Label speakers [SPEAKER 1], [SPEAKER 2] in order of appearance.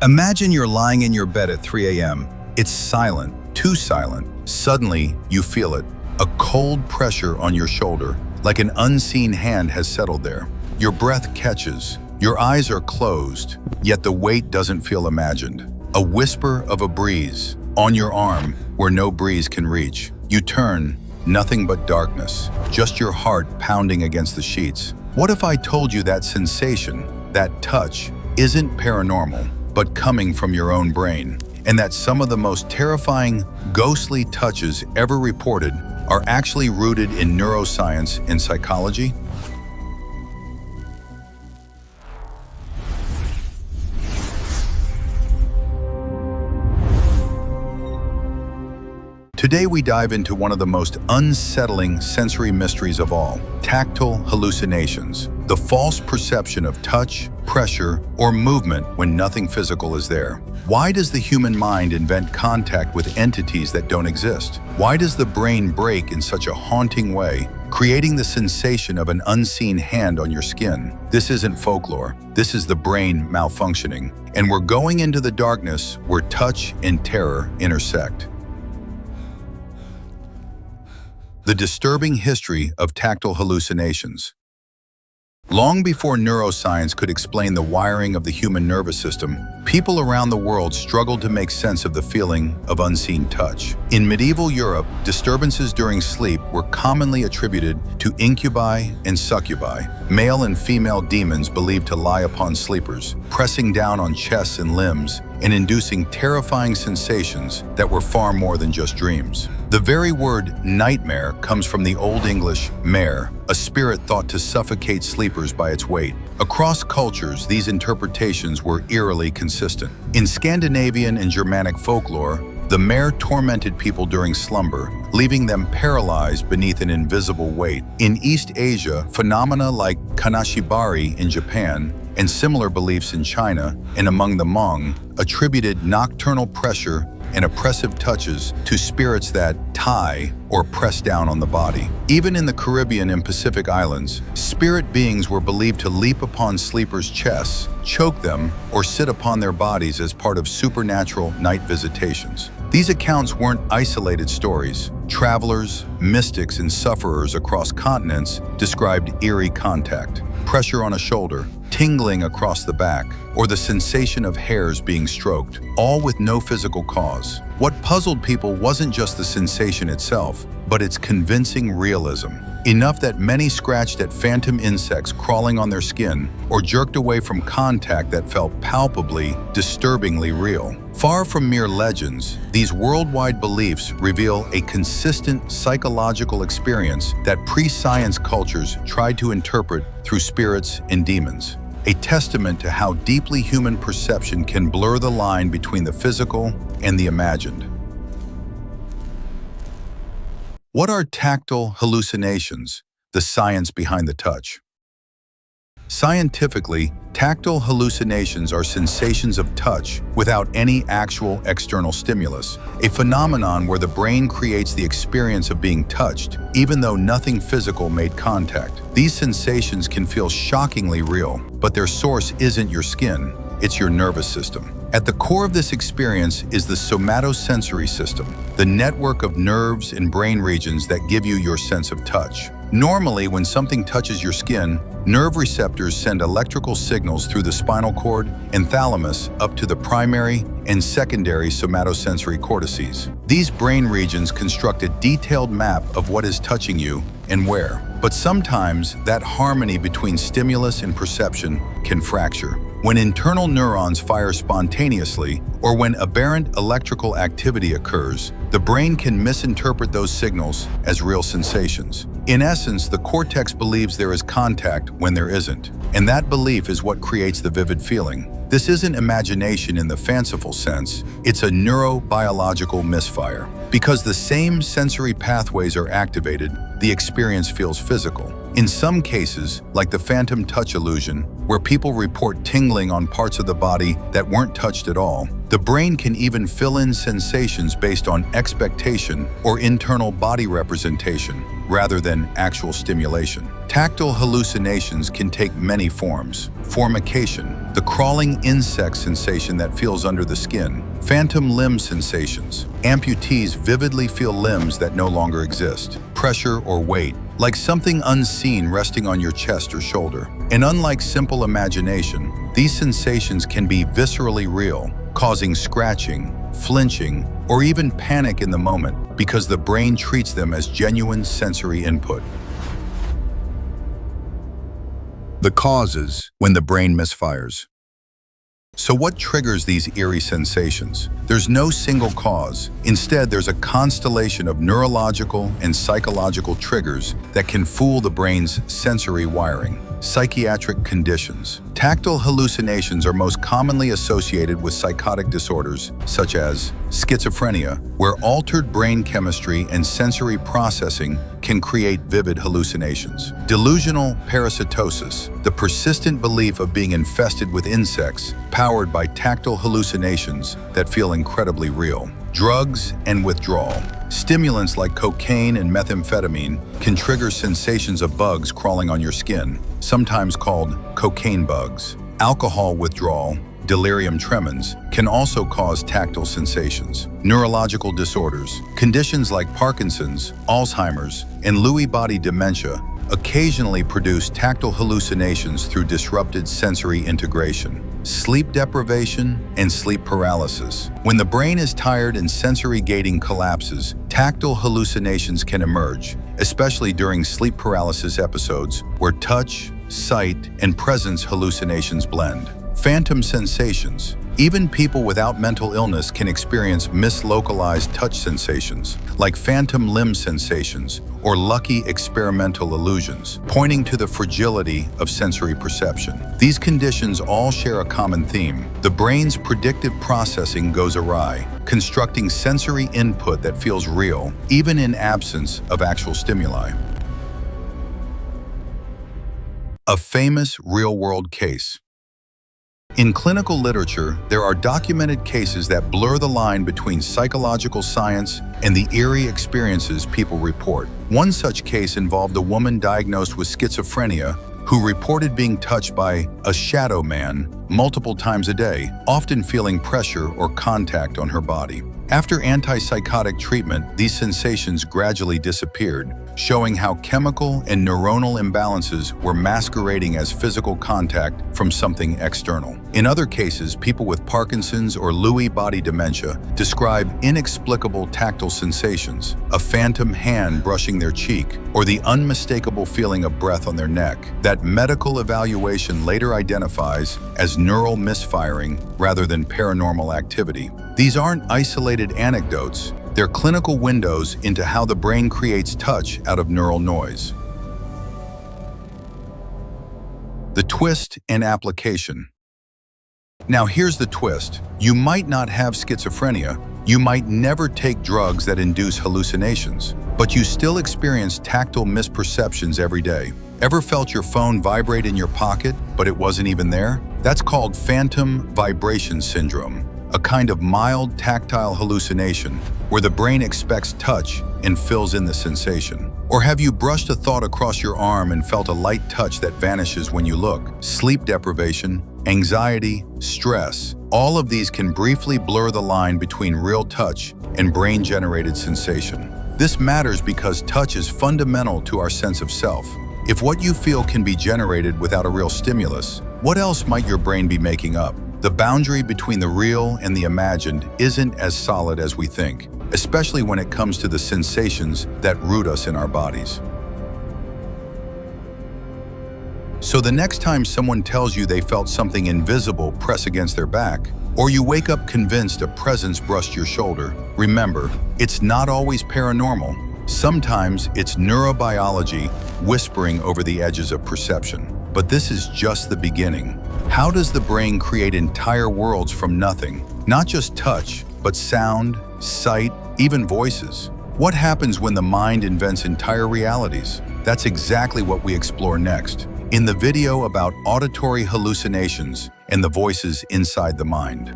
[SPEAKER 1] Imagine you're lying in your bed at 3 a.m. It's silent, too silent. Suddenly, you feel it, a cold pressure on your shoulder, like an unseen hand has settled there. Your breath catches, your eyes are closed, yet the weight doesn't feel imagined. A whisper of a breeze on your arm where no breeze can reach. You turn, nothing but darkness, just your heart pounding against the sheets. What if I told you that sensation, that touch, isn't paranormal, but coming from your own brain, and that some of the most terrifying, ghostly touches ever reported are actually rooted in neuroscience and psychology? Today we dive into one of the most unsettling sensory mysteries of all, tactile hallucinations, the false perception of touch, pressure, or movement when nothing physical is there. Why does the human mind invent contact with entities that don't exist? Why does the brain break in such a haunting way, creating the sensation of an unseen hand on your skin? This isn't folklore, this is the brain malfunctioning, and we're going into the darkness where touch and terror intersect. The disturbing history of tactile hallucinations. Long before neuroscience could explain the wiring of the human nervous system, people around the world struggled to make sense of the feeling of unseen touch. In medieval Europe, disturbances during sleep were commonly attributed to incubi and succubi, male and female demons believed to lie upon sleepers, pressing down on chests and limbs, and inducing terrifying sensations that were far more than just dreams. The very word nightmare comes from the Old English mare, a spirit thought to suffocate sleepers by its weight. Across cultures, these interpretations were eerily consistent. In Scandinavian and Germanic folklore, the mare tormented people during slumber, leaving them paralyzed beneath an invisible weight. In East Asia, phenomena like kanashibari in Japan and similar beliefs in China and among the Hmong attributed nocturnal pressure and oppressive touches to spirits that tie or press down on the body. Even in the Caribbean and Pacific Islands, spirit beings were believed to leap upon sleepers' chests, choke them, or sit upon their bodies as part of supernatural night visitations. These accounts weren't isolated stories. Travelers, mystics, and sufferers across continents described eerie contact, pressure on a shoulder, tingling across the back, or the sensation of hairs being stroked, all with no physical cause. What puzzled people wasn't just the sensation itself, but its convincing realism. Enough that many scratched at phantom insects crawling on their skin or jerked away from contact that felt palpably, disturbingly real. Far from mere legends, these worldwide beliefs reveal a consistent psychological experience that pre-science cultures tried to interpret through spirits and demons. A testament to how deeply human perception can blur the line between the physical and the imagined. What are tactile hallucinations? The science behind the touch. Scientifically, tactile hallucinations are sensations of touch without any actual external stimulus, a phenomenon where the brain creates the experience of being touched, even though nothing physical made contact. These sensations can feel shockingly real, but their source isn't your skin, it's your nervous system. At the core of this experience is the somatosensory system, the network of nerves and brain regions that give you your sense of touch. Normally, when something touches your skin, nerve receptors send electrical signals through the spinal cord and thalamus up to the primary and secondary somatosensory cortices. These brain regions construct a detailed map of what is touching you and where. But sometimes, that harmony between stimulus and perception can fracture. When internal neurons fire spontaneously, or when aberrant electrical activity occurs, the brain can misinterpret those signals as real sensations. In essence, the cortex believes there is contact when there isn't, and that belief is what creates the vivid feeling. This isn't imagination in the fanciful sense, it's a neurobiological misfire. Because the same sensory pathways are activated, the experience feels physical. In some cases, like the phantom touch illusion, where people report tingling on parts of the body that weren't touched at all, the brain can even fill in sensations based on expectation or internal body representation, rather than actual stimulation. Tactile hallucinations can take many forms. Formication, the crawling insect sensation that feels under the skin. Phantom limb sensations, amputees vividly feel limbs that no longer exist. Pressure or weight, like something unseen resting on your chest or shoulder. And unlike simple imagination, these sensations can be viscerally real, causing scratching, flinching, or even panic in the moment because the brain treats them as genuine sensory input. The causes when the brain misfires. So what triggers these eerie sensations? There's no single cause. Instead, there's a constellation of neurological and psychological triggers that can fool the brain's sensory wiring. Psychiatric conditions. Tactile hallucinations are most commonly associated with psychotic disorders such as schizophrenia, where altered brain chemistry and sensory processing can create vivid hallucinations. Delusional parasitosis, the persistent belief of being infested with insects, powered by tactile hallucinations that feel incredibly real. Drugs and withdrawal. Stimulants like cocaine and methamphetamine can trigger sensations of bugs crawling on your skin, sometimes called cocaine bugs. Alcohol withdrawal, delirium tremens, can also cause tactile sensations. Neurological disorders. Conditions like Parkinson's, Alzheimer's, and Lewy body dementia occasionally produce tactile hallucinations through disrupted sensory integration. Sleep deprivation and sleep paralysis. When the brain is tired and sensory gating collapses, tactile hallucinations can emerge, especially during sleep paralysis episodes where touch, sight, and presence hallucinations blend. Phantom sensations. Even people without mental illness can experience mislocalized touch sensations, like phantom limb sensations or lucky experimental illusions, pointing to the fragility of sensory perception. These conditions all share a common theme. The brain's predictive processing goes awry, constructing sensory input that feels real, even in absence of actual stimuli. A famous real-world case. In clinical literature, there are documented cases that blur the line between psychological science and the eerie experiences people report. One such case involved a woman diagnosed with schizophrenia who reported being touched by a shadow man multiple times a day, often feeling pressure or contact on her body. After antipsychotic treatment, these sensations gradually disappeared, showing how chemical and neuronal imbalances were masquerading as physical contact from something external. In other cases, people with Parkinson's or Lewy body dementia describe inexplicable tactile sensations, a phantom hand brushing their cheek, or the unmistakable feeling of breath on their neck, that medical evaluation later identifies as neural misfiring rather than paranormal activity. These aren't isolated anecdotes. They're clinical windows into how the brain creates touch out of neural noise. The twist and application. Now here's the twist. You might not have schizophrenia, you might never take drugs that induce hallucinations, but you still experience tactile misperceptions every day. Ever felt your phone vibrate in your pocket, but it wasn't even there? That's called phantom vibration syndrome, a kind of mild tactile hallucination where the brain expects touch and fills in the sensation. Or have you brushed a thought across your arm and felt a light touch that vanishes when you look? Sleep deprivation, anxiety, stress, all of these can briefly blur the line between real touch and brain-generated sensation. This matters because touch is fundamental to our sense of self. If what you feel can be generated without a real stimulus, what else might your brain be making up? The boundary between the real and the imagined isn't as solid as we think, especially when it comes to the sensations that root us in our bodies. So the next time someone tells you they felt something invisible press against their back, or you wake up convinced a presence brushed your shoulder, remember, it's not always paranormal. Sometimes it's neurobiology whispering over the edges of perception. But this is just the beginning. How does the brain create entire worlds from nothing? Not just touch, but sound, sight, even voices. What happens when the mind invents entire realities? That's exactly what we explore next, in the video about auditory hallucinations and the voices inside the mind.